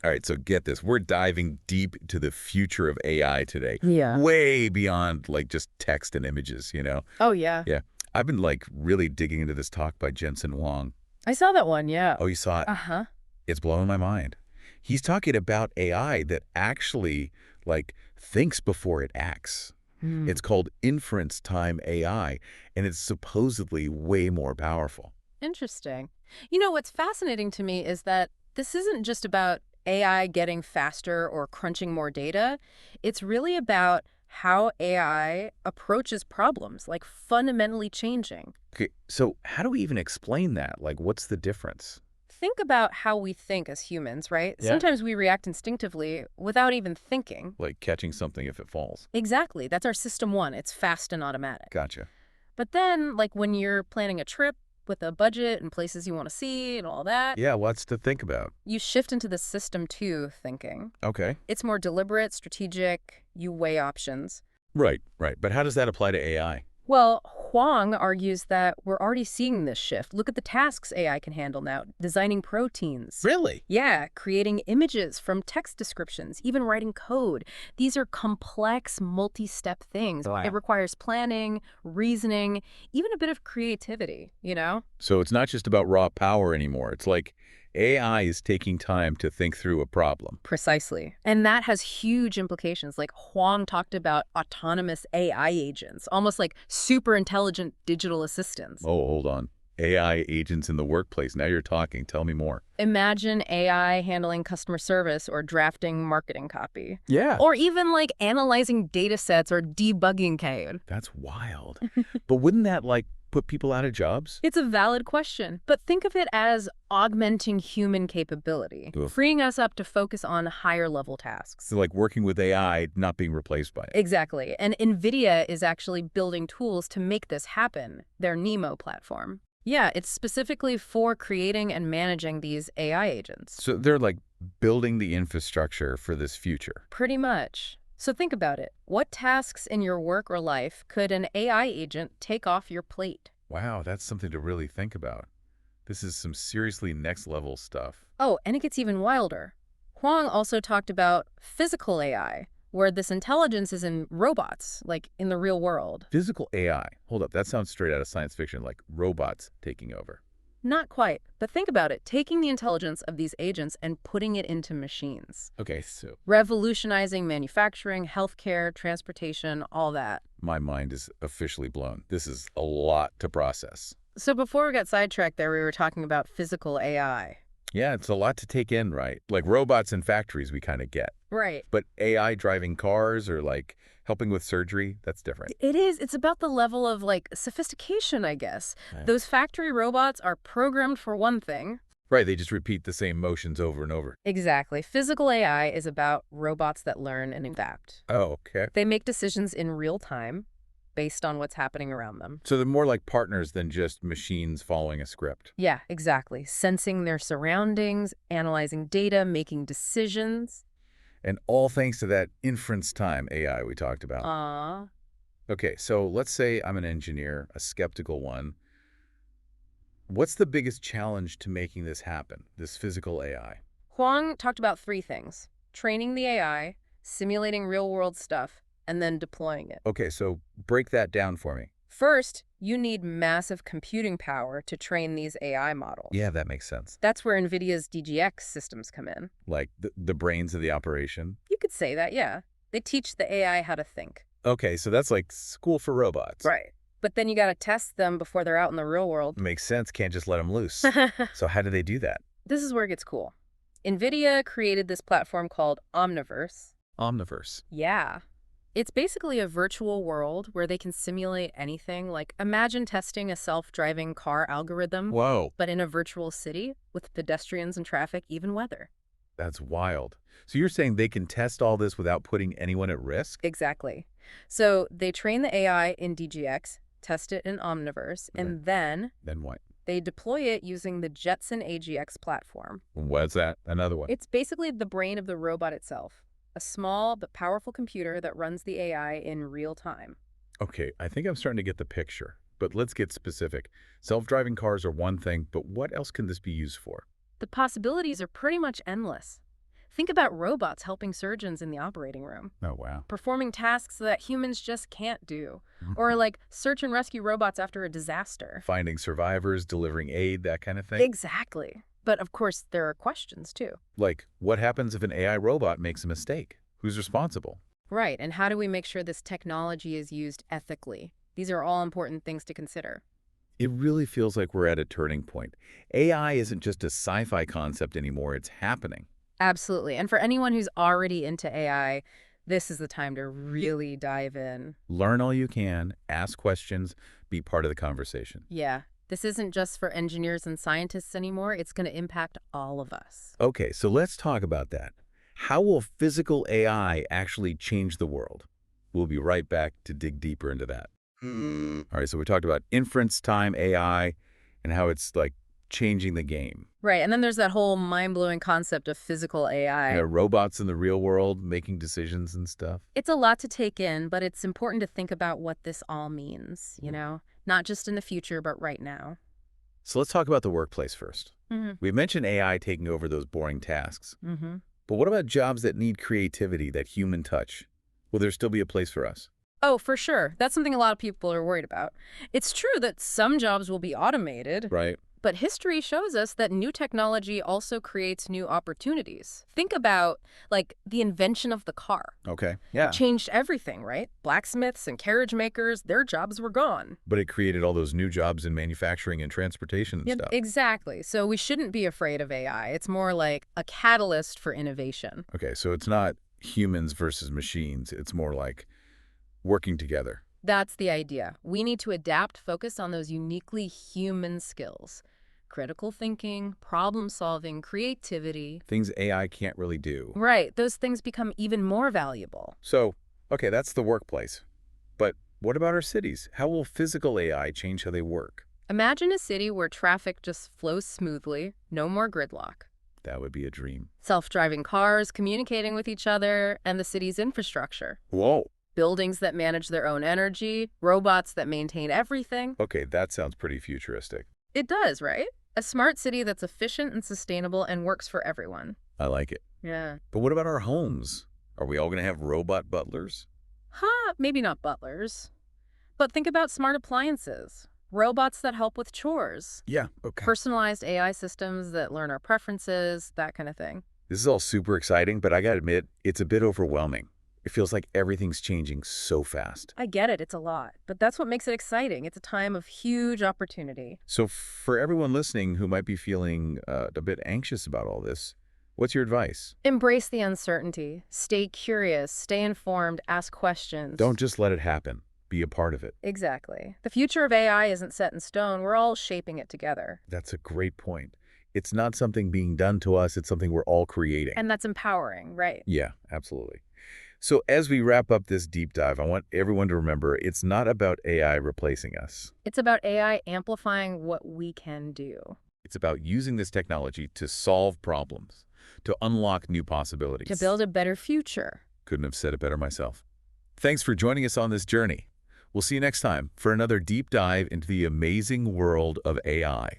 All right, so get this. We're diving deep to the future of AI today. Yeah. Way beyond like just text and images. Oh, yeah. Yeah. I've been like really digging into this talk by Jensen Huang. I saw that one, yeah. Oh, you saw it? Uh-huh. It's blowing my mind. He's talking about AI that actually like thinks before it acts. Hmm. It's called inference time AI, and it's supposedly way more powerful. Interesting. What's fascinating to me is that this isn't just about AI getting faster or crunching more data. It's really about how AI approaches problems, like fundamentally changing. Okay, so how do we even explain that? Like, what's the difference? Think about how we think as humans, right? Yeah. Sometimes we react instinctively without even thinking. Like catching something if it falls. Exactly. That's our system one. It's fast and automatic. Gotcha. But then, like when you're planning a trip with a budget and places you want to see and all that, Yeah, what's to think about? you shift into the system two thinking. Okay. It's more deliberate, strategic, you weigh options. Right, right. But how does that apply to AI? Well, Huang argues that we're already seeing this shift. Look at the tasks AI can handle now, designing proteins. Really? Yeah, creating images from text descriptions, even writing code. These are complex, multi-step things. Wow. It requires planning, reasoning, even a bit of creativity. So it's not just about raw power anymore. It's like AI is taking time to think through a problem. Precisely. And that has huge implications. Like Huang talked about autonomous AI agents, almost like super intelligent digital assistants. Oh, hold on. AI agents in the workplace. Now you're talking. Tell me more. Imagine AI handling customer service or drafting marketing copy. Yeah. Or even like analyzing data sets or debugging code. That's wild. But wouldn't that like put people out of jobs? It's a valid question, but think of it as augmenting human capability, Oof. freeing us up to focus on higher level tasks. So like working with AI, not being replaced by it. Exactly. And Nvidia is actually building tools to make this happen, their Nemo platform. Yeah, it's specifically for creating and managing these AI agents. So they're like building the infrastructure for this future. Pretty much. So think about it. What tasks in your work or life could an AI agent take off your plate? Wow, that's something to really think about. This is some seriously next level stuff. Oh, and it gets even wilder. Huang also talked about physical AI, where this intelligence is in robots, like in the real world. Physical AI. Hold up, that sounds straight out of science fiction, like robots taking over. Not quite, but think about it, taking the intelligence of these agents and putting it into machines. Okay, so Revolutionizing manufacturing, healthcare, transportation, all that. my mind is officially blown. This is a lot to process. So before we got sidetracked there, we were talking about physical AI. Yeah, it's a lot to take in, right? Like robots in factories we kind of get. Right. But AI driving cars or like helping with surgery, that's different. It is. It's about the level of, like, sophistication, I guess. Right. Those factory robots are programmed for one thing. Right, they just repeat the same motions over and over. Exactly. Physical AI is about robots that learn and adapt. Oh, okay. They make decisions in real time based on what's happening around them. So they're more like partners than just machines following a script. Yeah, exactly. Sensing their surroundings, analyzing data, making decisions. And all thanks to that inference time AI we talked about. Aww. Okay, so let's say I'm an engineer, a skeptical one. What's the biggest challenge to making this happen, this physical AI? Huang talked about three things: training the AI, simulating real-world stuff, and then deploying it. Okay, so break that down for me. First, you need massive computing power to train these AI models. Yeah, that makes sense. That's where NVIDIA's DGX systems come in. Like the brains of the operation. You could say that, yeah. They teach the AI how to think. Okay, so that's like school for robots. Right. But then you got to test them before they're out in the real world. Makes sense, can't just let them loose. So how do they do that? This is where it gets cool. NVIDIA created this platform called Omniverse. Omniverse. Yeah. It's basically a virtual world where they can simulate anything. Like, imagine testing a self-driving car algorithm, Whoa, but in a virtual city with pedestrians and traffic, even weather. that's wild. So you're saying they can test all this without putting anyone at risk? Exactly. So they train the AI in DGX, test it in Omniverse, and then Then what? they deploy it using the Jetson AGX platform. What's that? Another one. It's basically the brain of the robot itself, a small but powerful computer that runs the AI in real time. Okay, I think I'm starting to get the picture. But let's get specific. Self-driving cars are one thing, but what else can this be used for? The possibilities are pretty much endless. Think about robots helping surgeons in the operating room, Oh, wow. performing tasks that humans just can't do, or like search and rescue robots after a disaster. Finding survivors, delivering aid, that kind of thing. Exactly. But of course, there are questions too. Like, what happens if an AI robot makes a mistake? Who's responsible? Right, and how do we make sure this technology is used ethically? These are all important things to consider. It really feels like we're at a turning point. AI isn't just a sci-fi concept anymore, it's happening. Absolutely. And for anyone who's already into AI, this is the time to really dive in. Learn all you can, ask questions, be part of the conversation. Yeah, this isn't just for engineers and scientists anymore. It's going to impact all of us. Okay, so let's talk about that. How will physical AI actually change the world? We'll be right back to dig deeper into that. All right, so we talked about inference time AI and how it's like changing the game. Right, and then there's that whole mind-blowing concept of physical AI. Robots in the real world making decisions and stuff. It's a lot to take in, but it's important to think about what this all means, not just in the future, but right now. So let's talk about the workplace first. Mm-hmm. We mentioned AI taking over those boring tasks. Mm-hmm. But what about jobs that need creativity, that human touch? Will there still be a place for us? Oh, for sure. That's something a lot of people are worried about. It's true that some jobs will be automated, Right. but history shows us that new technology also creates new opportunities. Think about, like, the invention of the car. Okay. Yeah. Changed everything, right? Blacksmiths and carriage makers, their jobs were gone. But it created all those new jobs in manufacturing and transportation and Yeah, stuff. exactly. So we shouldn't be afraid of AI. It's more like a catalyst for innovation. Okay, so it's not humans versus machines. It's more like working together. That's the idea. We need to adapt, focus on those uniquely human skills. Critical thinking, problem solving, creativity. Things AI can't really do. Right, those things become even more valuable. So, okay, that's the workplace. But what about our cities? How will physical AI change how they work? Imagine a city where traffic just flows smoothly, no more gridlock. That would be a dream. Self-driving cars communicating with each other, and the city's infrastructure. Whoa. Buildings that manage their own energy, robots that maintain everything. Okay, that sounds pretty futuristic. It does, right? A smart city that's efficient and sustainable and works for everyone. I like it. Yeah. But what about our homes? Are we all going to have robot butlers? Maybe not butlers. But think about smart appliances. Robots that help with chores. Yeah, okay. Personalized AI systems that learn our preferences, that kind of thing. This is all super exciting, but I gotta admit, it's a bit overwhelming. It feels like everything's changing so fast. I get it, it's a lot. But that's what makes it exciting. It's a time of huge opportunity. So for everyone listening who might be feeling a bit anxious about all this, what's your advice? Embrace the uncertainty. Stay curious, stay informed, ask questions. Don't just let it happen. Be a part of it. Exactly. The future of AI isn't set in stone. We're all shaping it together. That's a great point. It's not something being done to us, it's something we're all creating. And that's empowering, right? Yeah, absolutely. So as we wrap up this deep dive, I want everyone to remember it's not about AI replacing us. It's about AI amplifying what we can do. It's about using this technology to solve problems, to unlock new possibilities. To build a better future. Couldn't have said it better myself. Thanks for joining us on this journey. We'll see you next time for another deep dive into the amazing world of AI.